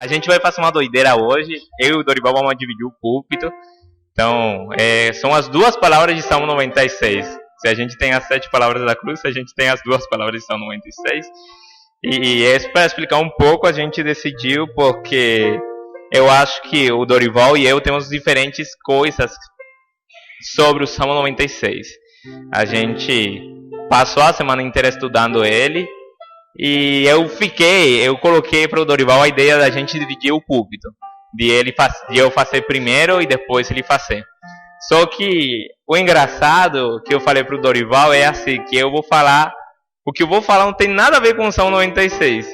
A gente vai fazer uma doideira hoje. Eu e o Dorival vamos dividir o púlpito. Então, são as duas palavras de Salmo 96. Se a gente tem as 7 palavras da cruz, a gente tem as duas palavras de Salmo 96. E para explicar um pouco, a gente decidiu porque eu acho que o Dorival e eu temos diferentes coisas sobre o Salmo 96. A gente passou a semana inteira estudando ele e eu coloquei para o Dorival a ideia da gente dividir o púlpito, de eu fazer primeiro e depois ele fazer. Só que o engraçado que eu falei para o Dorival é assim, que o que eu vou falar não tem nada a ver com o Salmo 96.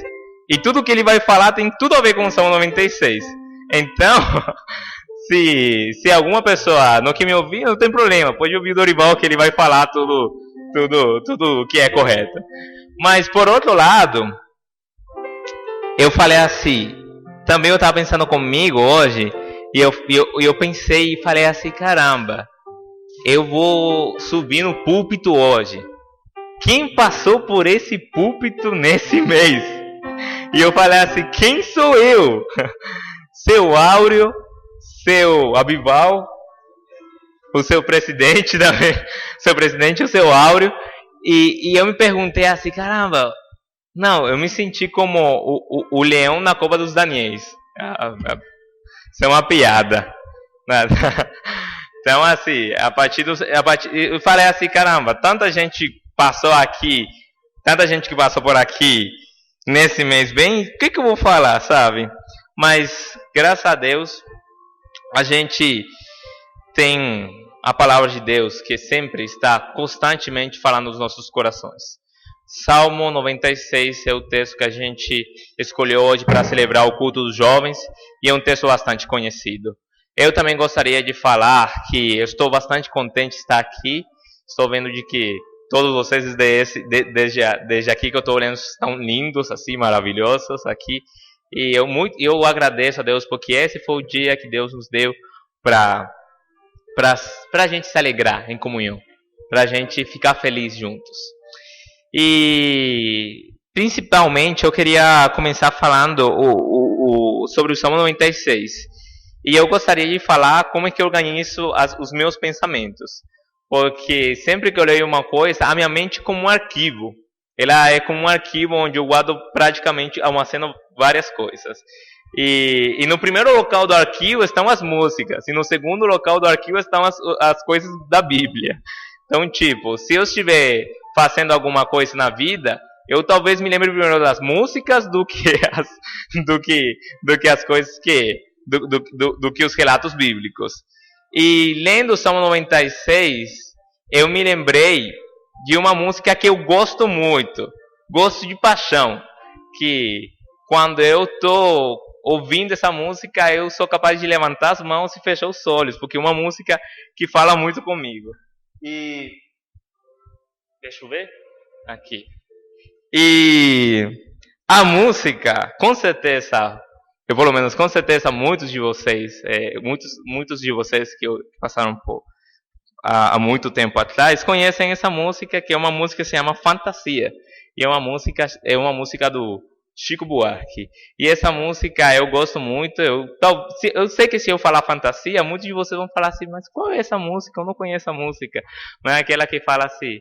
E tudo que ele vai falar tem tudo a ver com o Salmo 96. Então, se alguma pessoa não quer me ouvir, não tem problema. Pode ouvir o Dorival que ele vai falar tudo que é correto. Mas por outro lado, eu falei assim, também eu estava pensando comigo hoje, e eu pensei e falei assim, caramba, eu vou subir no púlpito hoje. Quem passou por esse púlpito nesse mês? E eu falei assim, quem sou eu? Seu Áureo, seu Abival, o seu presidente, seu presidente, o seu Áureo. E eu me perguntei assim, caramba, não, eu me senti como o leão na cova dos Daniéis. Isso é uma piada. Então, assim, eu falei assim, caramba, tanta gente que passou por aqui nesse mês bem, o que eu vou falar, sabe? Mas, graças a Deus, a gente tem a palavra de Deus que sempre está constantemente falando nos nossos corações. Salmo 96 é o texto que a gente escolheu hoje para celebrar o culto dos jovens e é um texto bastante conhecido. Eu também gostaria de falar que eu estou bastante contente de estar aqui. Estou vendo de que todos vocês desde aqui que eu estou olhando estão lindos, assim, maravilhosos aqui. E eu agradeço a Deus porque esse foi o dia que Deus nos deu para a gente se alegrar em comunhão, para a gente ficar feliz juntos. E principalmente eu queria começar falando sobre o Salmo 96. E eu gostaria de falar como é que eu organizo os meus pensamentos. Porque sempre que eu leio uma coisa, a minha mente é como um arquivo. Ela é como um arquivo onde eu guardo praticamente, almaceno várias coisas. E no primeiro local do arquivo estão as músicas. E no segundo local do arquivo estão as coisas da Bíblia. Então, tipo, se eu estiver fazendo alguma coisa na vida, eu talvez me lembre primeiro das músicas do que as coisas do que os relatos bíblicos. E lendo o Salmo 96, eu me lembrei de uma música que eu gosto muito, gosto de paixão, que quando eu estou ouvindo essa música, eu sou capaz de levantar as mãos e fechar os olhos, porque é uma música que fala muito comigo. E deixa eu ver aqui. E a música, com certeza, pelo menos com certeza muitos de vocês que passaram há muito tempo atrás conhecem essa música, que é uma música que se chama Fantasia. E é uma música do Chico Buarque. E essa música eu gosto muito. Eu sei que se eu falar fantasia, muitos de vocês vão falar assim, mas qual é essa música? Eu não conheço a música. Mas é aquela que fala assim,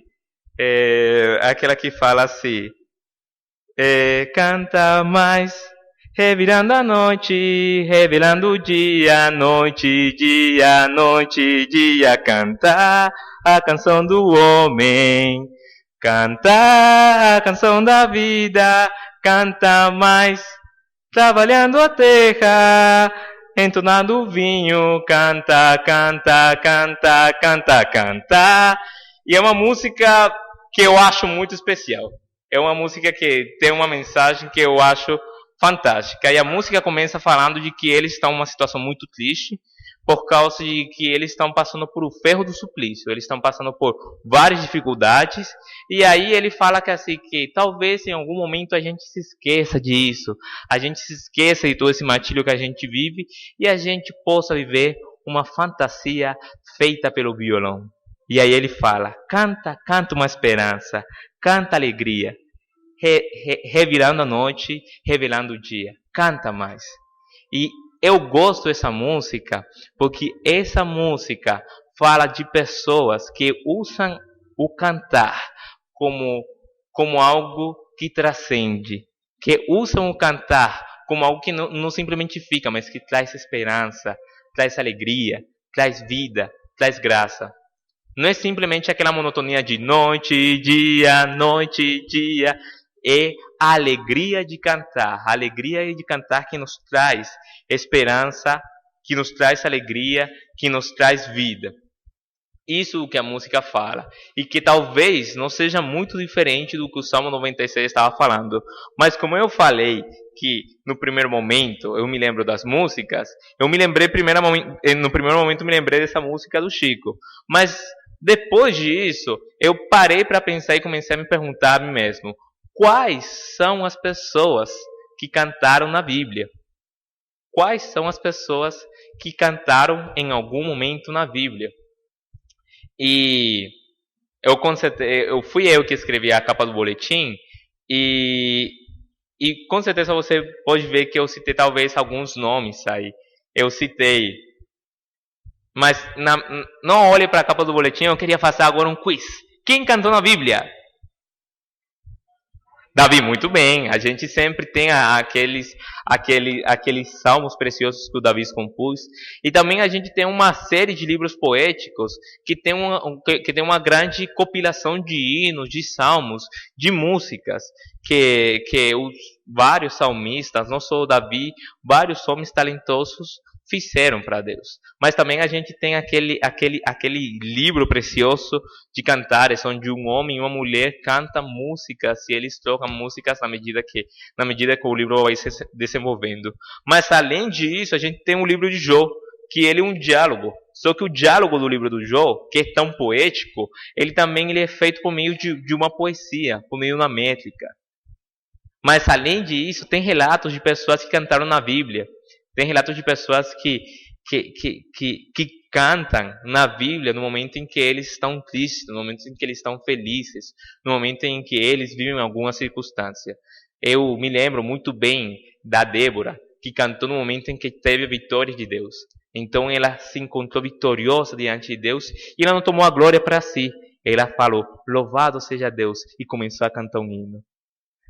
canta mais, revirando a noite, revelando o dia, noite, dia, cantar a canção do homem, cantar a canção da vida, canta mais, trabalhando a terra, entonando o vinho, canta. E é uma música que eu acho muito especial. É uma música que tem uma mensagem que eu acho fantástica. E a música começa falando de que eles estão em uma situação muito triste, por causa de que eles estão passando por o ferro do suplício. Eles estão passando por várias dificuldades. E aí ele fala que talvez em algum momento a gente se esqueça disso. A gente se esqueça de todo esse martírio que a gente vive. E a gente possa viver uma fantasia feita pelo violão. E aí ele fala, canta uma esperança. Canta alegria. Revirando a noite, revelando o dia. Canta mais. E eu gosto dessa música porque essa música fala de pessoas que usam o cantar como algo que transcende, que usam o cantar como algo que não simplesmente fica, mas que traz esperança, traz alegria, traz vida, traz graça. Não é simplesmente aquela monotonia de noite e dia, noite e dia. É a alegria de cantar. A alegria de cantar que nos traz esperança, que nos traz alegria, que nos traz vida. Isso que a música fala. E que talvez não seja muito diferente do que o Salmo 96 estava falando. Mas como eu falei que no primeiro momento eu me lembro das músicas, eu me lembrei no primeiro momento me lembrei dessa música do Chico. Mas depois disso, eu parei para pensar e comecei a me perguntar a mim mesmo: quais são as pessoas que cantaram na Bíblia? Quais são as pessoas que cantaram em algum momento na Bíblia? E fui eu que escrevi a capa do boletim e com certeza você pode ver que eu citei talvez alguns nomes aí. Eu citei, mas não olhe para a capa do boletim, eu queria fazer agora um quiz. Quem cantou na Bíblia? Davi, muito bem. A gente sempre tem aqueles salmos preciosos que o Davi compôs. E também a gente tem uma série de livros poéticos que tem uma grande compilação de hinos, de salmos, de músicas que os vários salmistas, não só o Davi, vários homens talentosos fizeram para Deus. Mas também a gente tem aquele livro precioso de cantares, onde um homem e uma mulher cantam músicas e eles trocam músicas na medida que o livro vai se desenvolvendo. Mas além disso, a gente tem o livro de Jó, que ele é um diálogo. Só que o diálogo do livro do Jó, que é tão poético, ele é feito por meio de uma poesia, por meio de uma métrica. Mas além disso, tem relatos de pessoas que cantaram na Bíblia. Tem relatos de pessoas que cantam na Bíblia no momento em que eles estão tristes, no momento em que eles estão felizes, no momento em que eles vivem alguma circunstância. Eu me lembro muito bem da Débora, que cantou no momento em que teve a vitória de Deus. Então ela se encontrou vitoriosa diante de Deus e ela não tomou a glória para si. Ela falou: louvado seja Deus, e começou a cantar um hino.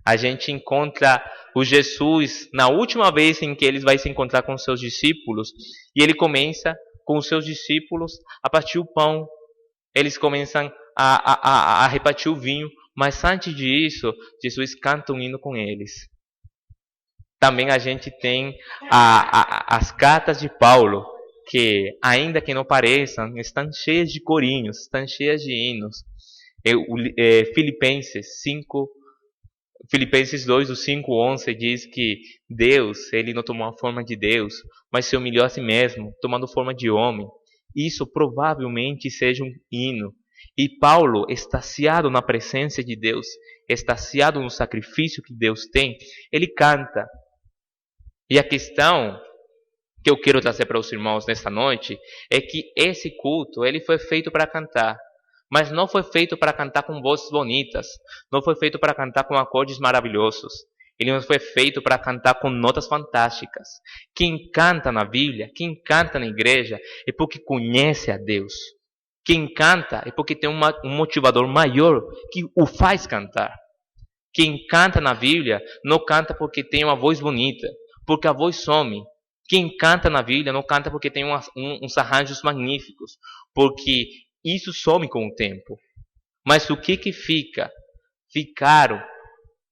A gente encontra o Jesus na última vez em que ele vai se encontrar com seus discípulos, e ele começa com os seus discípulos a partir o pão. Eles começam a repartir o vinho, mas antes disso, Jesus canta um hino com eles. Também a gente tem as cartas de Paulo, que ainda que não pareçam, estão cheias de corinhos, estão cheias de hinos. Filipenses 2, do 5 ao 11, diz que Deus, ele não tomou a forma de Deus, mas se humilhou a si mesmo, tomando forma de homem. Isso provavelmente seja um hino. E Paulo, extasiado na presença de Deus, extasiado no sacrifício que Deus tem, ele canta. E a questão que eu quero trazer para os irmãos nesta noite é que esse culto, ele foi feito para cantar. Mas não foi feito para cantar com vozes bonitas. Não foi feito para cantar com acordes maravilhosos. Ele não foi feito para cantar com notas fantásticas. Quem canta na Bíblia, quem canta na igreja, é porque conhece a Deus. Quem canta é porque tem um motivador maior que o faz cantar. Quem canta na Bíblia não canta porque tem uma voz bonita, porque a voz some. Quem canta na Bíblia não canta porque tem uns arranjos magníficos, porque isso some com o tempo. Mas o que fica? Ficaram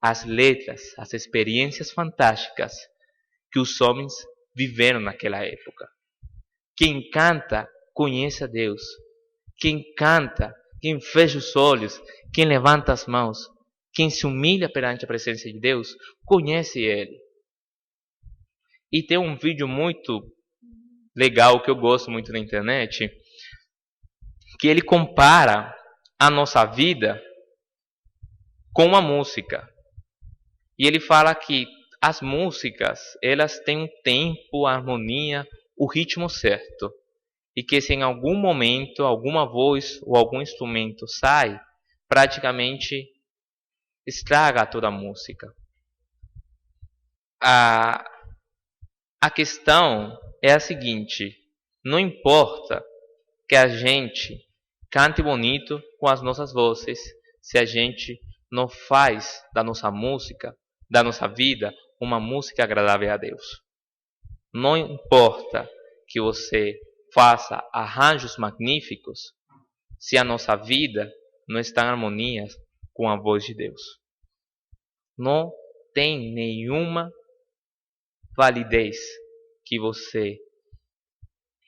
as letras, as experiências fantásticas que os homens viveram naquela época. Quem canta, conhece a Deus. Quem canta, quem fecha os olhos, quem levanta as mãos, quem se humilha perante a presença de Deus, conhece Ele. E tem um vídeo muito legal que eu gosto muito na internet, que ele compara a nossa vida com uma música. E ele fala que as músicas, elas têm um tempo, a harmonia, o ritmo certo. E que se em algum momento, alguma voz ou algum instrumento sai, praticamente estraga toda a música. A questão é a seguinte: não importa que a gente cante bonito com as nossas vozes, se a gente não faz da nossa música, da nossa vida, uma música agradável a Deus. Não importa que você faça arranjos magníficos, se a nossa vida não está em harmonia com a voz de Deus. Não tem nenhuma validez que você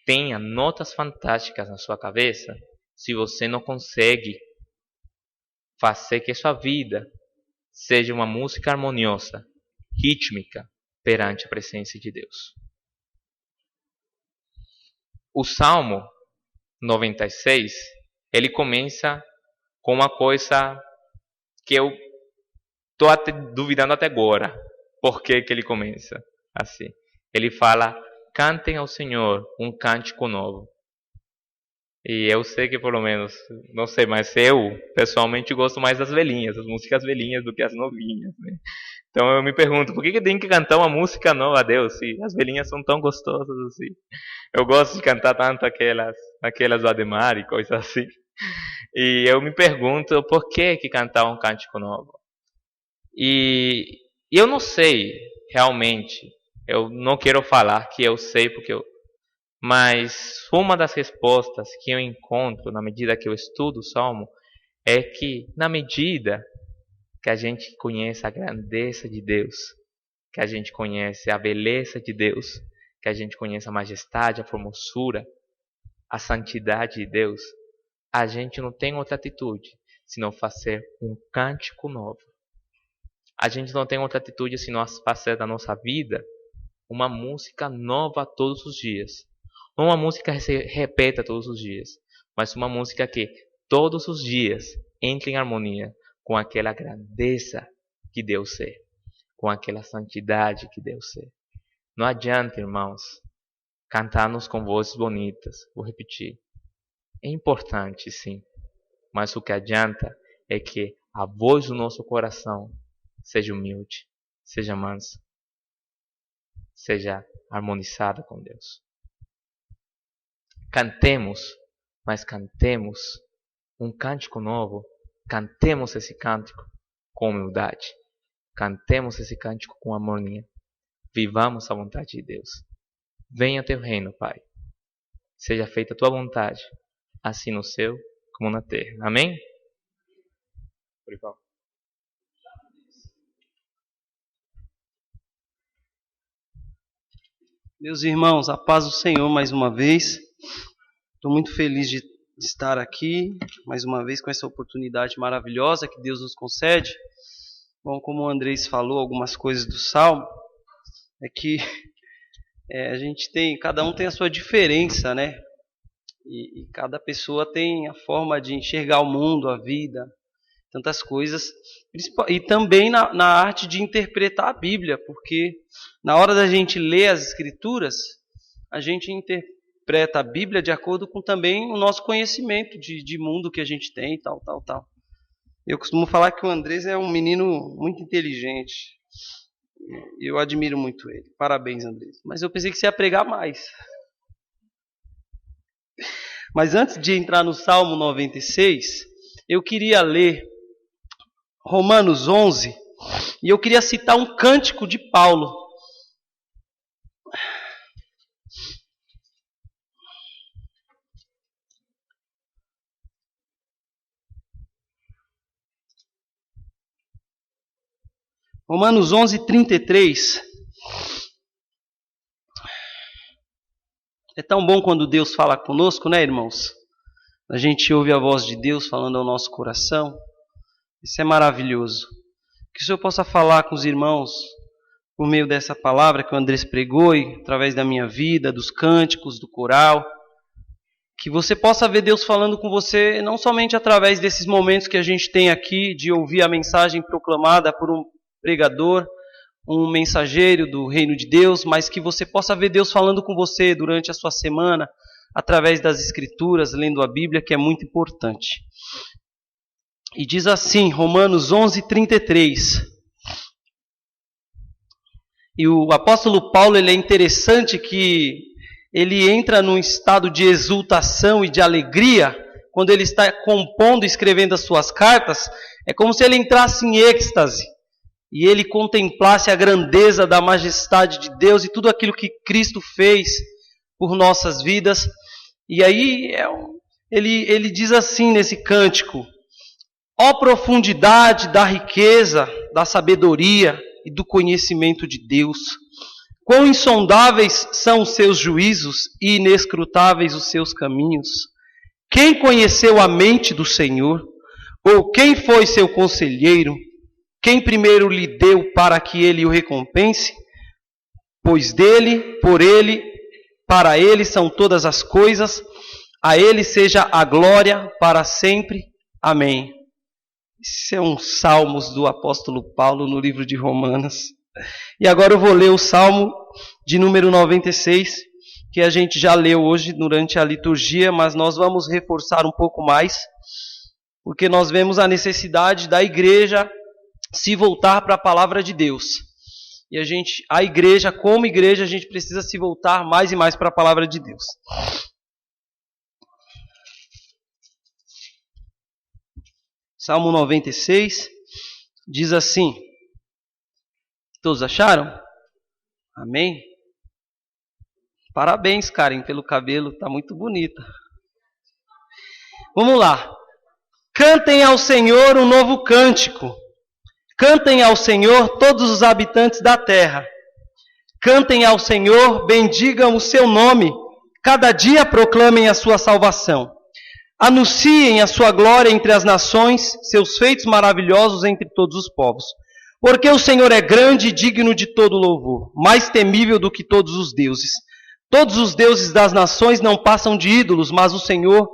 tenha notas fantásticas na sua cabeça se você não consegue fazer que sua vida seja uma música harmoniosa, rítmica, perante a presença de Deus. O Salmo 96, ele começa com uma coisa que eu estou duvidando até agora. Por que ele começa assim? Ele fala: cantem ao Senhor um cântico novo. E eu sei que pelo menos, não sei, mas eu pessoalmente gosto mais das velhinhas, as músicas velhinhas do que as novinhas, né? Então eu me pergunto, por que tem que cantar uma música nova a Deus se as velhinhas são tão gostosas assim? Eu gosto de cantar tanto aquelas do Ademar e coisas assim. E eu me pergunto, por que cantar um cântico novo? E eu não sei realmente, eu não quero falar que eu sei mas uma das respostas que eu encontro na medida que eu estudo o Salmo é que na medida que a gente conhece a grandeza de Deus, que a gente conhece a beleza de Deus, que a gente conhece a majestade, a formosura, a santidade de Deus, a gente não tem outra atitude senão fazer um cântico novo. A gente não tem outra atitude senão fazer da nossa vida uma música nova todos os dias. Não uma música que se repeta todos os dias, mas uma música que todos os dias entre em harmonia com aquela grandeza que Deus é, com aquela santidade que Deus é. Não adianta, irmãos, cantarmos com vozes bonitas. Vou repetir. É importante, sim, mas o que adianta é que a voz do nosso coração seja humilde, seja mansa, seja harmonizada com Deus. Cantemos, mas cantemos um cântico novo. Cantemos esse cântico com humildade. Cantemos esse cântico com harmonia. Vivamos a vontade de Deus. Venha teu reino, Pai. Seja feita a tua vontade, assim no céu como na terra. Amém? Meus irmãos, a paz do Senhor mais uma vez. Estou muito feliz de estar aqui, mais uma vez, com essa oportunidade maravilhosa que Deus nos concede. Bom, como o Andrés falou, algumas coisas do Salmo, é que a gente cada um tem a sua diferença, né? E cada pessoa tem a forma de enxergar o mundo, a vida, tantas coisas. E também na arte de interpretar a Bíblia, porque na hora da gente ler as Escrituras, a gente interpreta a Bíblia de acordo com também o nosso conhecimento de mundo que a gente tem e tal. Eu costumo falar que o Andrés é um menino muito inteligente. Eu admiro muito ele. Parabéns, Andrés. Mas eu pensei que você ia pregar mais. Mas antes de entrar no Salmo 96, eu queria ler Romanos 11, e eu queria citar um cântico de Paulo. Romanos 11, 33. É tão bom quando Deus fala conosco, né, irmãos? A gente ouve a voz de Deus falando ao nosso coração. Isso é maravilhoso. Que o Senhor possa falar com os irmãos por meio dessa palavra que o Andrés pregou e através da minha vida, dos cânticos, do coral. Que você possa ver Deus falando com você não somente através desses momentos que a gente tem aqui de ouvir a mensagem proclamada por um pregador, um mensageiro do reino de Deus, mas que você possa ver Deus falando com você durante a sua semana, através das Escrituras, lendo a Bíblia, que é muito importante. E diz assim, Romanos 11, 33. E o apóstolo Paulo, ele é interessante que ele entra num estado de exultação e de alegria quando ele está compondo e escrevendo as suas cartas. É como se ele entrasse em êxtase e ele contemplasse a grandeza da majestade de Deus e tudo aquilo que Cristo fez por nossas vidas. E aí ele diz assim nesse cântico: ó profundidade da riqueza, da sabedoria e do conhecimento de Deus! Quão insondáveis são os seus juízos e inescrutáveis os seus caminhos! Quem conheceu a mente do Senhor? Ou quem foi seu conselheiro? Quem primeiro lhe deu para que ele o recompense? Pois dele, por ele, para ele são todas as coisas, a ele seja a glória para sempre. Amém. Esse é um salmos do apóstolo Paulo no livro de Romanos. E agora eu vou ler o salmo de número 96, que a gente já leu hoje durante a liturgia, mas nós vamos reforçar um pouco mais, porque nós vemos a necessidade da igreja se voltar para a palavra de Deus. E a igreja, como igreja, a gente precisa se voltar mais e mais para a palavra de Deus. Salmo 96 diz assim. Todos acharam? Amém? Parabéns, Karen, pelo cabelo, está muito bonita. Vamos lá. Cantem ao Senhor um novo cântico. Cantem ao Senhor todos os habitantes da terra. Cantem ao Senhor, bendigam o seu nome. Cada dia proclamem a sua salvação. Anunciem a sua glória entre as nações, seus feitos maravilhosos entre todos os povos. Porque o Senhor é grande e digno de todo louvor, mais temível do que todos os deuses. Todos os deuses das nações não passam de ídolos, mas o Senhor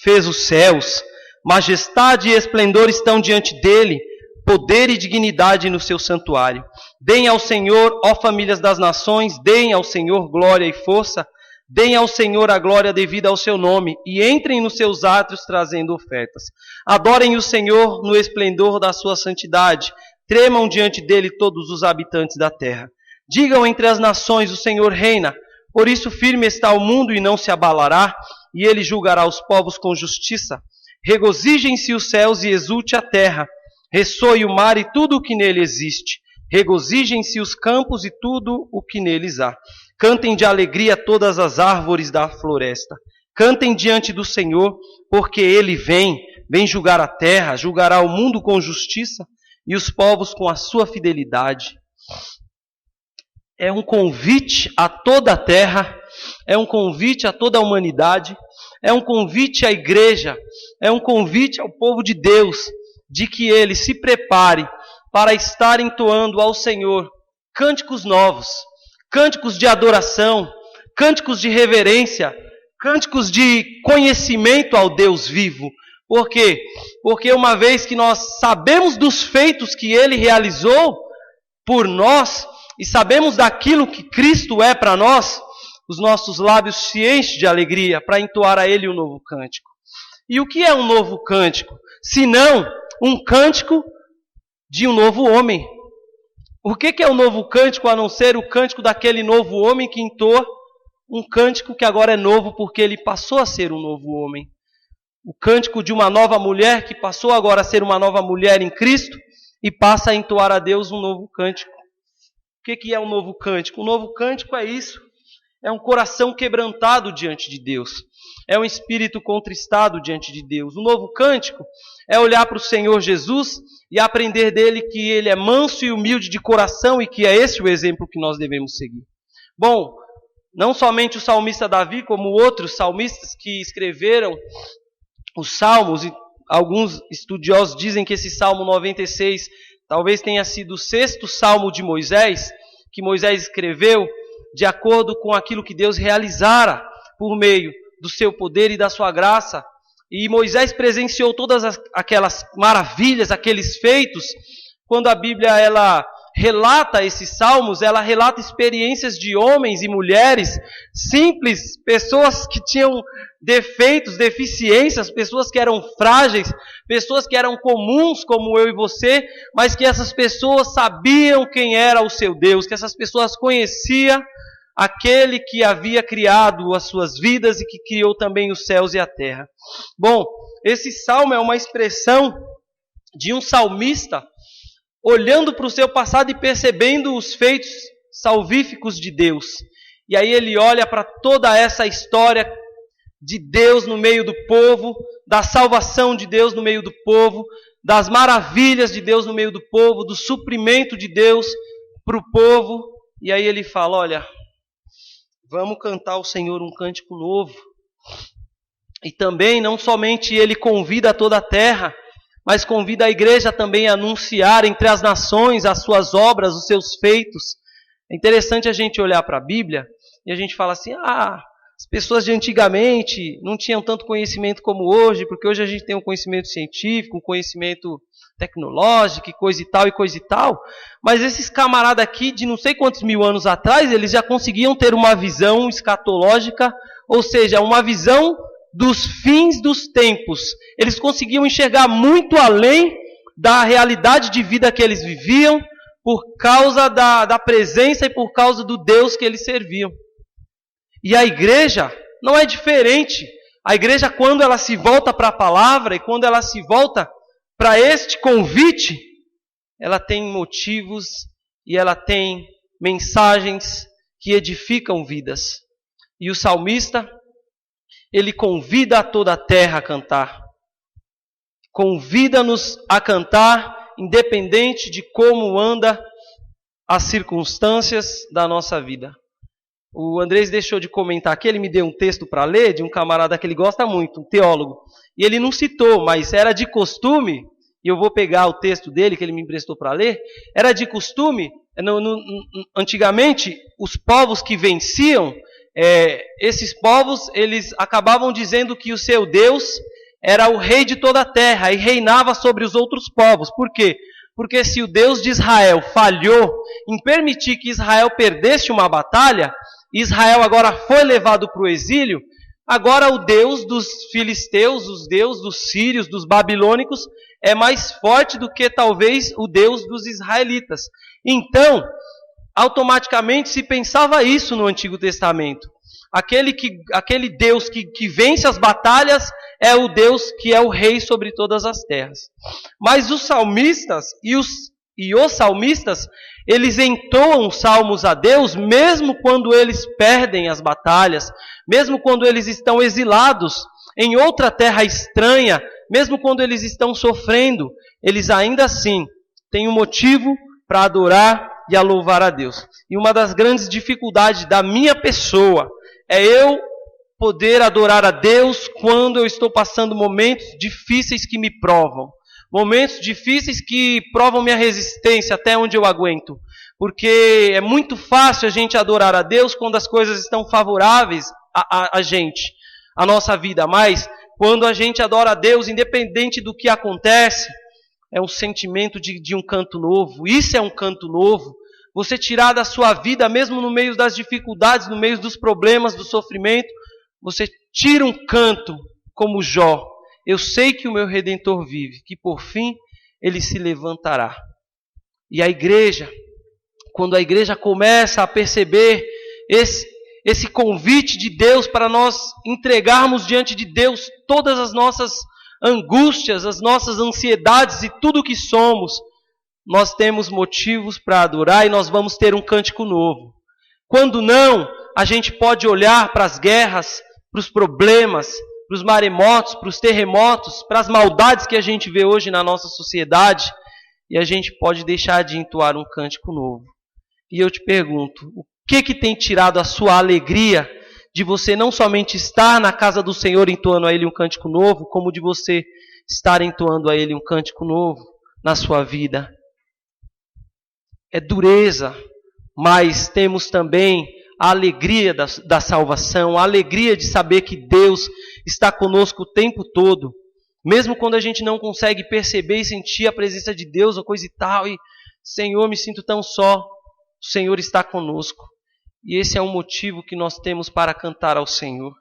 fez os céus. Majestade e esplendor estão diante dele, poder e dignidade no seu santuário. Deem ao Senhor, ó famílias das nações, deem ao Senhor glória e força. Deem ao Senhor a glória devida ao seu nome e entrem nos seus átrios trazendo ofertas. Adorem o Senhor no esplendor da sua santidade. Tremam diante dele todos os habitantes da terra. Digam entre as nações, o Senhor reina. Por isso firme está o mundo e não se abalará, e ele julgará os povos com justiça. Regozijem-se os céus e exulte a terra. Ressoe o mar e tudo o que nele existe. Regozijem-se os campos e tudo o que neles há. Cantem de alegria todas as árvores da floresta. Cantem diante do Senhor, porque ele vem julgar a terra, julgará o mundo com justiça e os povos com a sua fidelidade. É um convite a toda a terra, é um convite a toda a humanidade, é um convite à igreja, é um convite ao povo de Deus, de que ele se prepare para estar entoando ao Senhor cânticos novos, cânticos de adoração, cânticos de reverência, cânticos de conhecimento ao Deus vivo. Por quê? Porque uma vez que nós sabemos dos feitos que ele realizou por nós, e sabemos daquilo que Cristo é para nós, os nossos lábios se enchem de alegria para entoar a ele um novo cântico. E o que é um novo cântico? Senão um cântico de um novo homem. O que é o novo cântico, a não ser o cântico daquele novo homem que entoa um cântico que agora é novo porque ele passou a ser um novo homem? O cântico de uma nova mulher que passou agora a ser uma nova mulher em Cristo e passa a entoar a Deus um novo cântico. O que é um novo cântico? Um novo cântico é isso. É um coração quebrantado diante de Deus. É um espírito contristado diante de Deus. Um novo cântico é olhar para o Senhor Jesus e aprender dele que ele é manso e humilde de coração e que é esse o exemplo que nós devemos seguir. Bom, não somente o salmista Davi, como outros salmistas que escreveram os salmos, e alguns estudiosos dizem que esse Salmo 96 talvez tenha sido o 6º salmo de Moisés, que Moisés escreveu de acordo com aquilo que Deus realizara por meio do seu poder e da sua graça. E Moisés presenciou todas aquelas maravilhas, aqueles feitos, quando a Bíblia ela relata esses salmos, ela relata experiências de homens e mulheres simples, pessoas que tinham defeitos, deficiências, pessoas que eram frágeis, pessoas que eram comuns como eu e você, mas que essas pessoas sabiam quem era o seu Deus, que essas pessoas conheciam aquele que havia criado as suas vidas e que criou também os céus e a terra. Bom, esse salmo é uma expressão de um salmista olhando para o seu passado e percebendo os feitos salvíficos de Deus. E aí ele olha para toda essa história de Deus no meio do povo, da salvação de Deus no meio do povo, das maravilhas de Deus no meio do povo, do suprimento de Deus para o povo. E aí ele fala, olha, vamos cantar ao Senhor um cântico novo. E também, não somente ele convida toda a terra, mas convida a igreja também a anunciar entre as nações as suas obras, os seus feitos. É interessante a gente olhar para a Bíblia e a gente fala assim, as pessoas de antigamente não tinham tanto conhecimento como hoje, porque hoje a gente tem um conhecimento científico, um conhecimento tecnológico, e coisa e tal. Mas esses camaradas aqui, de não sei quantos mil anos atrás, eles já conseguiam ter uma visão escatológica, ou seja, uma visão dos fins dos tempos. Eles conseguiam enxergar muito além da realidade de vida que eles viviam, por causa da presença e por causa do Deus que eles serviam. E a igreja não é diferente. A igreja, quando ela se volta para a palavra e quando ela se volta para este convite, ela tem motivos e ela tem mensagens que edificam vidas. E o salmista, ele convida a toda a terra a cantar. Convida-nos a cantar, independente de como anda as circunstâncias da nossa vida. O Andrés deixou de comentar aqui, ele me deu um texto para ler de um camarada que ele gosta muito, um teólogo. E ele não citou, mas era de costume, e eu vou pegar o texto dele que ele me emprestou para ler, era de costume, antigamente, os povos que venciam, esses povos, eles acabavam dizendo que o seu Deus era o rei de toda a terra e reinava sobre os outros povos. Por quê? Porque se o Deus de Israel falhou em permitir que Israel perdesse uma batalha, Israel agora foi levado para o exílio, agora o Deus dos filisteus, os Deus dos sírios, dos babilônicos, é mais forte do que talvez o Deus dos israelitas. Então, automaticamente se pensava isso no Antigo Testamento. Aquele Deus que vence as batalhas é o Deus que é o rei sobre todas as terras. Mas os salmistas e os salmistas, eles entoam salmos a Deus, mesmo quando eles perdem as batalhas, mesmo quando eles estão exilados em outra terra estranha, mesmo quando eles estão sofrendo, eles ainda assim têm um motivo para adorar e a louvar a Deus. E uma das grandes dificuldades da minha pessoa é eu poder adorar a Deus quando eu estou passando momentos difíceis que me provam. Momentos difíceis que provam minha resistência até onde eu aguento. Porque é muito fácil a gente adorar a Deus quando as coisas estão favoráveis a gente, a nossa vida. Mas quando a gente adora a Deus, independente do que acontece, é um sentimento de um canto novo. Isso é um canto novo. Você tirar da sua vida, mesmo no meio das dificuldades, no meio dos problemas, do sofrimento, você tira um canto como Jó. Eu sei que o meu Redentor vive, que por fim ele se levantará. E a igreja, quando a igreja começa a perceber esse convite de Deus para nós entregarmos diante de Deus todas as nossas angústias, as nossas ansiedades e tudo o que somos, nós temos motivos para adorar e nós vamos ter um cântico novo. Quando não, a gente pode olhar para as guerras, para os problemas, para os maremotos, para os terremotos, para as maldades que a gente vê hoje na nossa sociedade, e a gente pode deixar de entoar um cântico novo. E eu te pergunto, o que tem tirado a sua alegria de você não somente estar na casa do Senhor entoando a Ele um cântico novo, como de você estar entoando a Ele um cântico novo na sua vida? É dureza, mas temos também a alegria da salvação, a alegria de saber que Deus está conosco o tempo todo. Mesmo quando a gente não consegue perceber e sentir a presença de Deus ou coisa e tal, e Senhor, me sinto tão só. O Senhor está conosco. E esse é o motivo que nós temos para cantar ao Senhor.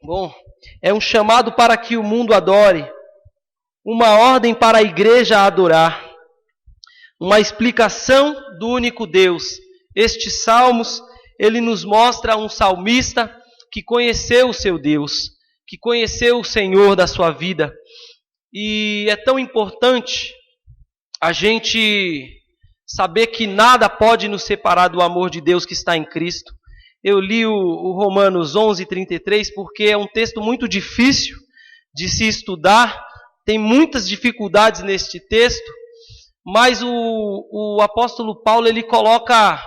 Bom, é um chamado para que o mundo adore, uma ordem para a igreja adorar, uma explicação do único Deus. Estes salmos, ele nos mostra um salmista que conheceu o seu Deus, que conheceu o Senhor da sua vida. E é tão importante a gente saber que nada pode nos separar do amor de Deus que está em Cristo. Eu li o Romanos 11:33 porque é um texto muito difícil de se estudar, tem muitas dificuldades neste texto, mas o apóstolo Paulo ele coloca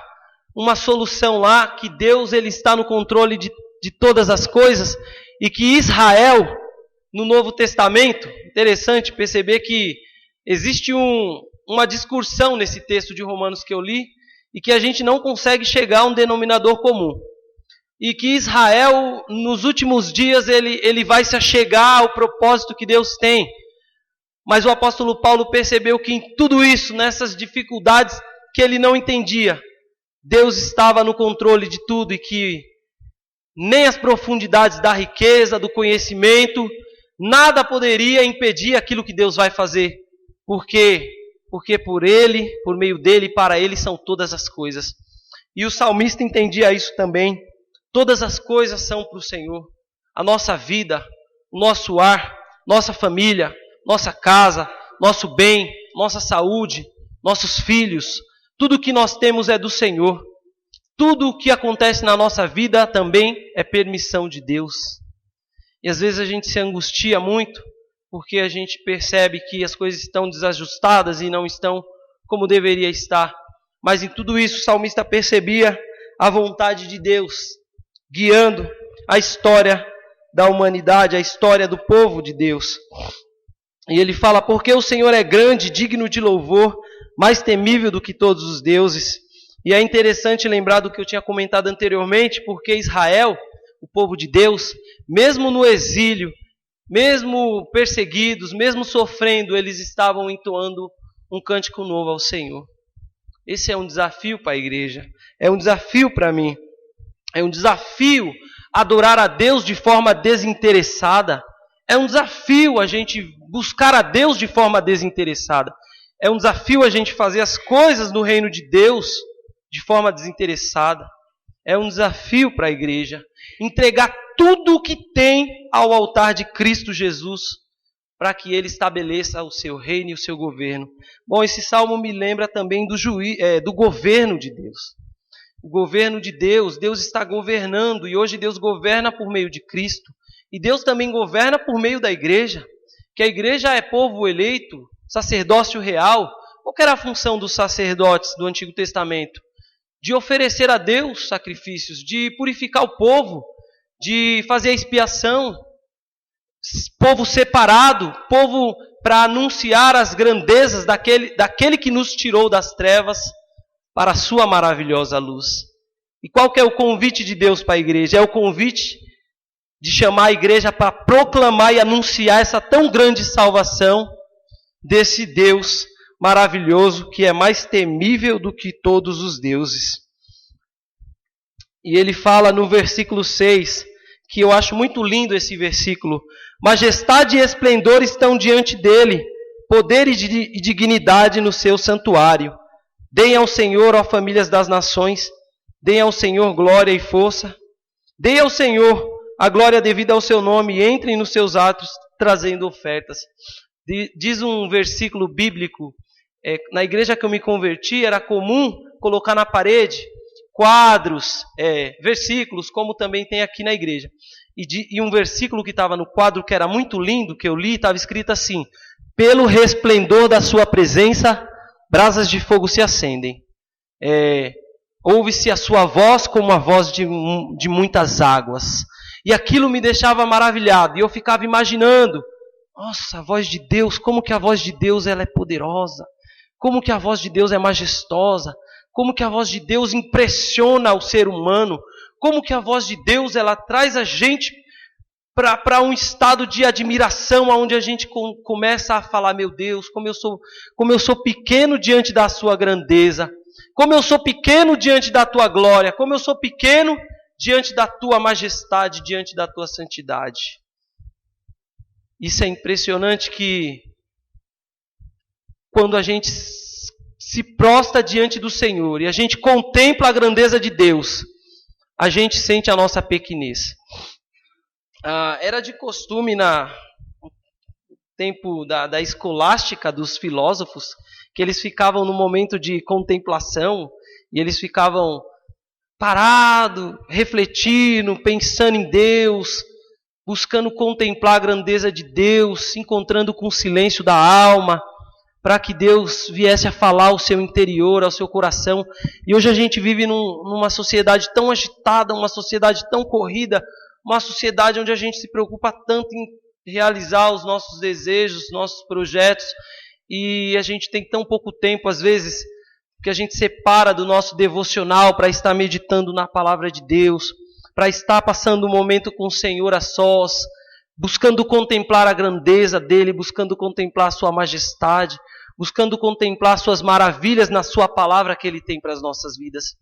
uma solução lá, que Deus ele está no controle de todas as coisas, e que Israel, no Novo Testamento, interessante perceber que existe uma discussão nesse texto de Romanos que eu li, e que a gente não consegue chegar a um denominador comum. E que Israel, nos últimos dias, ele vai se achegar ao propósito que Deus tem. Mas o apóstolo Paulo percebeu que em tudo isso, nessas dificuldades que ele não entendia, Deus estava no controle de tudo, e que nem as profundidades da riqueza, do conhecimento, nada poderia impedir aquilo que Deus vai fazer. Porque por Ele, por meio dEle e para Ele são todas as coisas. E o salmista entendia isso também. Todas as coisas são para o Senhor. A nossa vida, o nosso ar, nossa família, nossa casa, nosso bem, nossa saúde, nossos filhos, tudo que nós temos é do Senhor. Tudo o que acontece na nossa vida também é permissão de Deus. E às vezes a gente se angustia muito, porque a gente percebe que as coisas estão desajustadas e não estão como deveria estar. Mas em tudo isso o salmista percebia a vontade de Deus, guiando a história da humanidade, a história do povo de Deus. E ele fala, porque o Senhor é grande, digno de louvor, mais temível do que todos os deuses. E é interessante lembrar do que eu tinha comentado anteriormente, porque Israel, o povo de Deus, mesmo no exílio, mesmo perseguidos, mesmo sofrendo, eles estavam entoando um cântico novo ao Senhor. Esse é um desafio para a igreja, é um desafio para mim, é um desafio adorar a Deus de forma desinteressada, é um desafio a gente buscar a Deus de forma desinteressada, é um desafio a gente fazer as coisas no reino de Deus de forma desinteressada, é um desafio para a igreja entregar tudo o que tem ao altar de Cristo Jesus, para que Ele estabeleça o seu reino e o seu governo. Bom, esse salmo me lembra também do governo de Deus. O governo de Deus, Deus está governando, e hoje Deus governa por meio de Cristo. E Deus também governa por meio da igreja, que a igreja é povo eleito, sacerdócio real. Qual era a função dos sacerdotes do Antigo Testamento? De oferecer a Deus sacrifícios, de purificar o povo, de fazer a expiação, povo separado, povo para anunciar as grandezas daquele que nos tirou das trevas para a sua maravilhosa luz. E qual que é o convite de Deus para a igreja? É o convite de chamar a igreja para proclamar e anunciar essa tão grande salvação desse Deus maravilhoso que é mais temível do que todos os deuses. E ele fala no versículo 6, que eu acho muito lindo esse versículo: majestade e esplendor estão diante dele, poder e dignidade no seu santuário. Deem ao Senhor, ó famílias das nações, deem ao Senhor glória e força. Deem ao Senhor a glória devida ao seu nome e entrem nos seus atos trazendo ofertas. Diz um versículo bíblico, na igreja que eu me converti, era comum colocar na parede quadros, versículos, como também tem aqui na igreja. E um versículo que estava no quadro, que era muito lindo, que eu li, estava escrito assim: pelo resplendor da sua presença, brasas de fogo se acendem. Ouve-se a sua voz como a voz de muitas águas. E aquilo me deixava maravilhado. E eu ficava imaginando, nossa, a voz de Deus, como que a voz de Deus ela é poderosa. Como que a voz de Deus é majestosa. Como que a voz de Deus impressiona o ser humano. Como que a voz de Deus ela traz a gente para um estado de admiração, onde a gente começa a falar, meu Deus, como eu sou pequeno diante da sua grandeza, como eu sou pequeno diante da tua glória, como eu sou pequeno diante da tua majestade, diante da tua santidade. Isso é impressionante, que quando a gente se prostra diante do Senhor e a gente contempla a grandeza de Deus, a gente sente a nossa pequenez. Era de costume no tempo da escolástica dos filósofos, que eles ficavam no momento de contemplação e eles ficavam parados, refletindo, pensando em Deus, buscando contemplar a grandeza de Deus, se encontrando com o silêncio da alma, para que Deus viesse a falar ao seu interior, ao seu coração. E hoje a gente vive numa sociedade tão agitada, uma sociedade tão corrida, uma sociedade onde a gente se preocupa tanto em realizar os nossos desejos, nossos projetos, e a gente tem tão pouco tempo, às vezes, que a gente separa do nosso devocional para estar meditando na palavra de Deus, para estar passando um momento com o Senhor a sós, buscando contemplar a grandeza dele, buscando contemplar a sua majestade, buscando contemplar suas maravilhas na sua palavra que ele tem para as nossas vidas.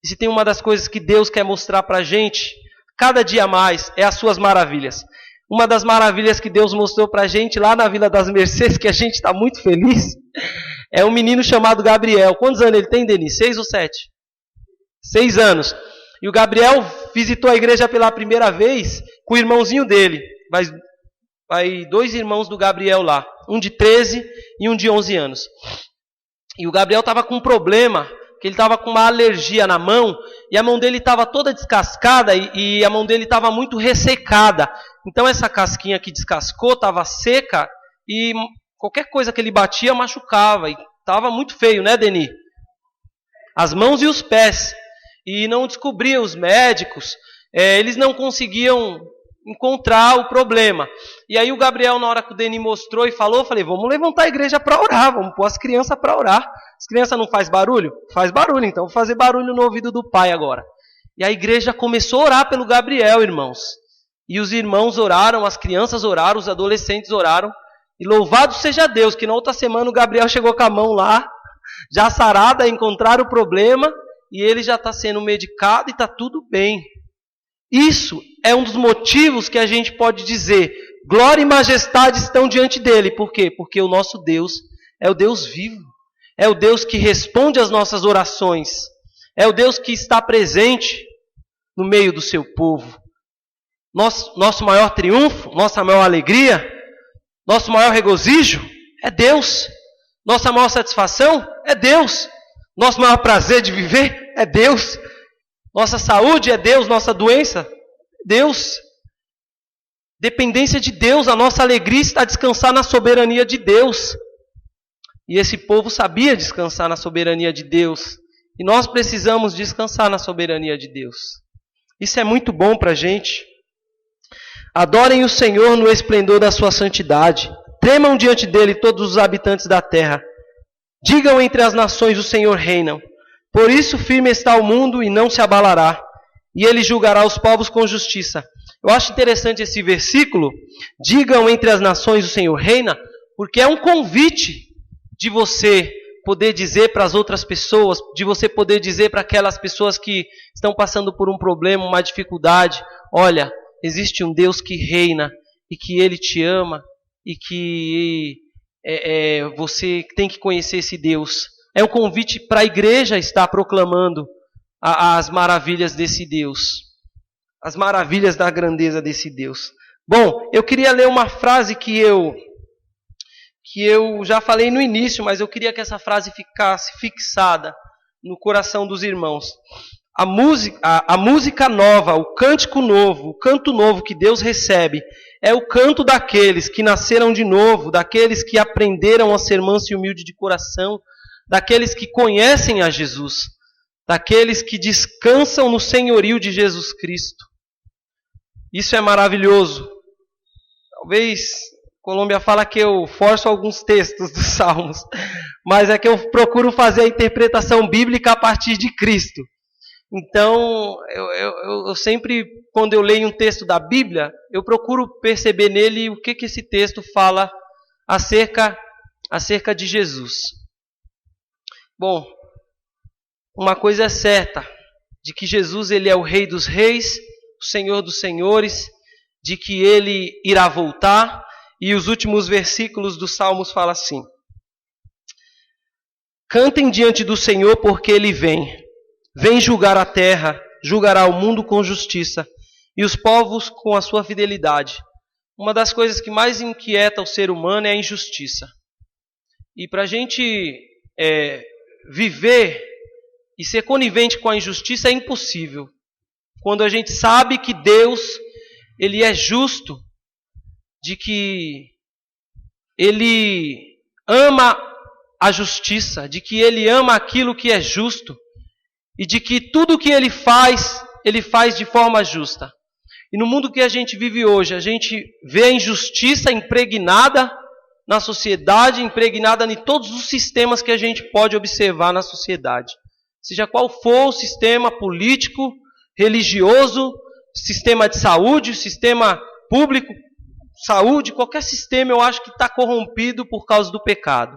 E se tem uma das coisas que Deus quer mostrar para a gente, cada dia mais, é as suas maravilhas. Uma das maravilhas que Deus mostrou para a gente lá na Vila das Mercês, que a gente está muito feliz, é um menino chamado Gabriel. Quantos anos ele tem, Denis? 6 ou 7? 6 anos. E o Gabriel visitou a igreja pela primeira vez com o irmãozinho dele. Vai 2 irmãos do Gabriel lá, um de 13 e um de 11 anos. E o Gabriel estava com um problema, que ele estava com uma alergia na mão, e a mão dele estava toda descascada e a mão dele estava muito ressecada. Então essa casquinha que descascou estava seca e qualquer coisa que ele batia machucava. E estava muito feio, né, Deni? As mãos e os pés. E não descobriam os médicos, eles não conseguiam encontrar o problema. E aí o Gabriel, na hora que o Deni mostrou e falou, eu falei, vamos levantar a igreja para orar, vamos pôr as crianças para orar. As crianças não fazem barulho? Faz barulho, então vou fazer barulho no ouvido do pai agora. E a igreja começou a orar pelo Gabriel, irmãos. E os irmãos oraram, as crianças oraram, os adolescentes oraram. E louvado seja Deus, que na outra semana o Gabriel chegou com a mão lá, já sarada, encontraram o problema, e ele já está sendo medicado e está tudo bem. Isso é um dos motivos que a gente pode dizer, glória e majestade estão diante dele. Por quê? Porque o nosso Deus é o Deus vivo. É o Deus que responde às nossas orações. É o Deus que está presente no meio do seu povo. Nosso maior triunfo, nossa maior alegria, nosso maior regozijo é Deus. Nossa maior satisfação é Deus. Nosso maior prazer de viver é Deus. Nossa saúde é Deus. Nossa doença é Deus. Dependência de Deus. A nossa alegria está a descansar na soberania de Deus. E esse povo sabia descansar na soberania de Deus. E nós precisamos descansar na soberania de Deus. Isso é muito bom para a gente. Adorem o Senhor no esplendor da sua santidade. Tremam diante dele todos os habitantes da terra. Digam entre as nações, o Senhor reina. Por isso firme está o mundo e não se abalará. E ele julgará os povos com justiça. Eu acho interessante esse versículo. Digam entre as nações, o Senhor reina. Porque é um convite de você poder dizer para as outras pessoas, de você poder dizer para aquelas pessoas que estão passando por um problema, uma dificuldade. Olha, existe um Deus que reina e que Ele te ama e que você tem que conhecer esse Deus. É um convite para a igreja estar proclamando as maravilhas desse Deus, as maravilhas da grandeza desse Deus. Bom, eu queria ler uma frase que eu já falei no início, mas eu queria que essa frase ficasse fixada no coração dos irmãos. A música nova, o cântico novo, o canto novo que Deus recebe, é o canto daqueles que nasceram de novo, daqueles que aprenderam a ser manso e humilde de coração, daqueles que conhecem a Jesus, daqueles que descansam no senhorio de Jesus Cristo. Isso é maravilhoso. Talvez Colômbia fala que eu forço alguns textos dos Salmos, mas é que eu procuro fazer a interpretação bíblica a partir de Cristo. Então, eu sempre, quando eu leio um texto da Bíblia, eu procuro perceber nele o que esse texto fala acerca de Jesus. Bom, uma coisa é certa, de que Jesus ele é o Rei dos Reis, o Senhor dos Senhores, de que ele irá voltar, e os últimos versículos dos Salmos falam assim: cantem diante do Senhor porque ele vem julgar a terra, julgará o mundo com justiça e os povos com a sua fidelidade. Uma das coisas que mais inquieta o ser humano é a injustiça. E para a gente viver e ser conivente com a injustiça é impossível. Quando a gente sabe que Deus, ele é justo, de que ele ama a justiça, de que ele ama aquilo que é justo, e de que tudo que ele faz de forma justa. E no mundo que a gente vive hoje, a gente vê a injustiça impregnada na sociedade, impregnada em todos os sistemas que a gente pode observar na sociedade. Seja qual for o sistema político, religioso, sistema de saúde, sistema público, saúde, qualquer sistema eu acho que está corrompido por causa do pecado.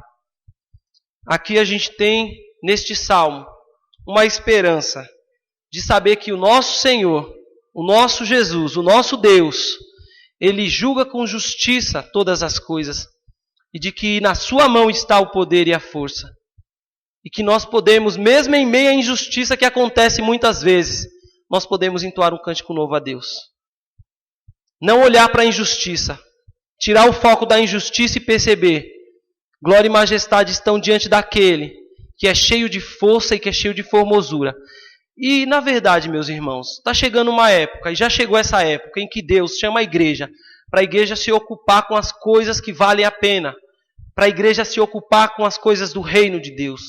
Aqui a gente tem, neste salmo, uma esperança de saber que o nosso Senhor, o nosso Jesus, o nosso Deus, ele julga com justiça todas as coisas e de que na sua mão está o poder e a força. E que nós podemos, mesmo em meio à injustiça que acontece muitas vezes, nós podemos entoar um cântico novo a Deus. Não olhar para a injustiça, tirar o foco da injustiça e perceber: glória e majestade estão diante daquele que é cheio de força e que é cheio de formosura. E, na verdade, meus irmãos, está chegando uma época, e já chegou essa época, em que Deus chama a igreja para a igreja se ocupar com as coisas que valem a pena, para a igreja se ocupar com as coisas do reino de Deus,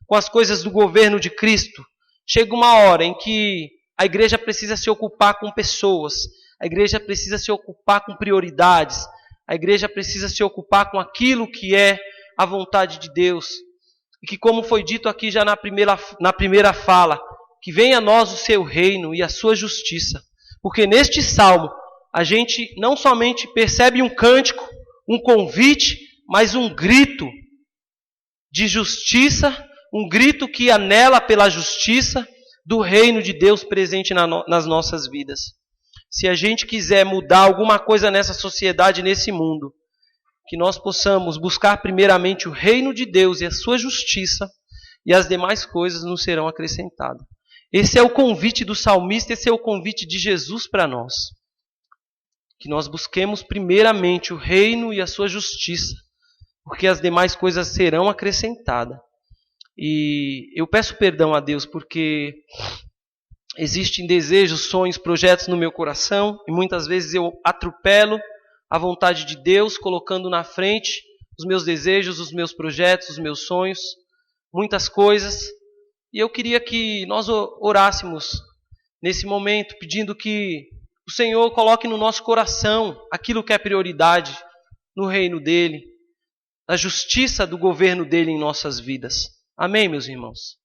com as coisas do governo de Cristo. Chega uma hora em que a igreja precisa se ocupar com pessoas, a igreja precisa se ocupar com prioridades, a igreja precisa se ocupar com aquilo que é a vontade de Deus. E que, como foi dito aqui já na primeira fala, que venha a nós o seu reino e a sua justiça. Porque neste salmo, a gente não somente percebe um cântico, um convite, mas um grito de justiça, um grito que anela pela justiça do reino de Deus presente nas nossas vidas. Se a gente quiser mudar alguma coisa nessa sociedade, nesse mundo, que nós possamos buscar primeiramente o reino de Deus e a sua justiça, e as demais coisas nos serão acrescentadas. Esse é o convite do salmista, esse é o convite de Jesus para nós. Que nós busquemos primeiramente o reino e a sua justiça, porque as demais coisas serão acrescentadas. E eu peço perdão a Deus, porque existem desejos, sonhos, projetos no meu coração, e muitas vezes eu atropelo a vontade de Deus, colocando na frente os meus desejos, os meus projetos, os meus sonhos, muitas coisas. E eu queria que nós orássemos nesse momento, pedindo que o Senhor coloque no nosso coração aquilo que é prioridade no reino dEle, a justiça do governo dEle em nossas vidas. Amém, meus irmãos?